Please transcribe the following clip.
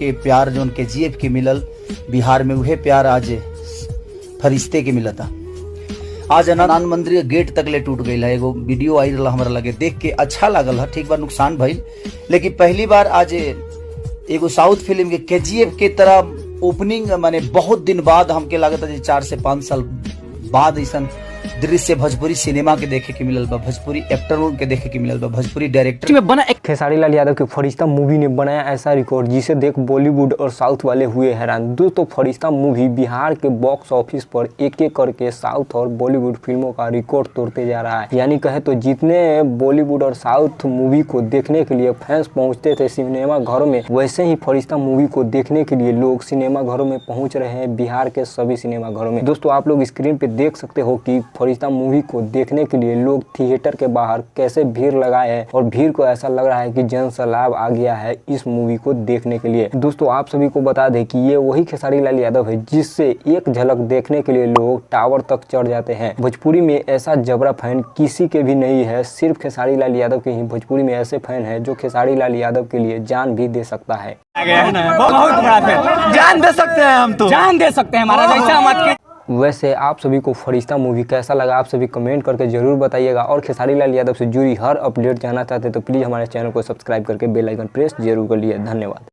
के प्यार जो KGF के मिलल बिहार में, उहे प्यार आज फरिश्ते के मिला था। आज आनंद मंदिर के गेट तक ले टूट गई है। एगो वीडियो आई रहा हमारा लगे, देख के अच्छा लागल है, ठीक बार नुकसान भइल, लेकिन पहली बार आज एगो साउथ फिल्म के KGF के तरह ओपनिंग माने बहुत दिन बाद हमके लागत है 4 से 5 साल बाद ऐसा दृश्य भोजपुरी सिनेमा के देखे के मिलल बा, भोजपुरी एक्टरों के देखे के मिलल बा, भोजपुरी डायरेक्टर में बना। एक खेसारी लाल यादव के फरिश्ता मूवी ने बनाया ऐसा रिकॉर्ड जिसे देख बॉलीवुड और साउथ वाले हुए हैरान। दोस्तों फरिश्ता मूवी बिहार के बॉक्स ऑफिस पर एक एक करके साउथ और बॉलीवुड फिल्मों का रिकॉर्ड तोड़ते जा रहा है। यानी कहे तो जितने बॉलीवुड और साउथ मूवी को देखने के लिए फैंस पहुंचते थे सिनेमा घरों में, वैसे ही फरिश्ता मूवी को देखने के लिए लोग सिनेमा घरों में पहुंच रहे हैं बिहार के सभी सिनेमा घरों में। दोस्तों आप लोग स्क्रीन पे देख सकते हो कि फरिश्ता मूवी को देखने के लिए लोग थिएटर के बाहर कैसे भीड़ लगाए हैं, और भीड़ को ऐसा लग रहा है कि जन सैलाब आ गया है इस मूवी को देखने के लिए। दोस्तों आप सभी को बता दें कि ये वही खेसारी लाल यादव है जिससे एक झलक देखने के लिए लोग टावर तक चढ़ जाते हैं। भोजपुरी में ऐसा जबरा फैन किसी के भी नहीं है, सिर्फ खेसारी लाल यादव के ही भोजपुरी में ऐसे फैन है जो खेसारी लाल यादव के लिए जान भी दे सकता है। बहुत बड़ा फैन, जान दे सकते हैं, हम तो जान दे सकते हैं हमारा जैसा मत। वैसे आप सभी को फरिश्ता मूवी कैसा लगा आप सभी कमेंट करके जरूर बताइएगा, और खेसारी लाल यादव से जुड़ी हर अपडेट जानना चाहते तो प्लीज़ हमारे चैनल को सब्सक्राइब करके बेल आइकन प्रेस जरूर कर लिए। धन्यवाद।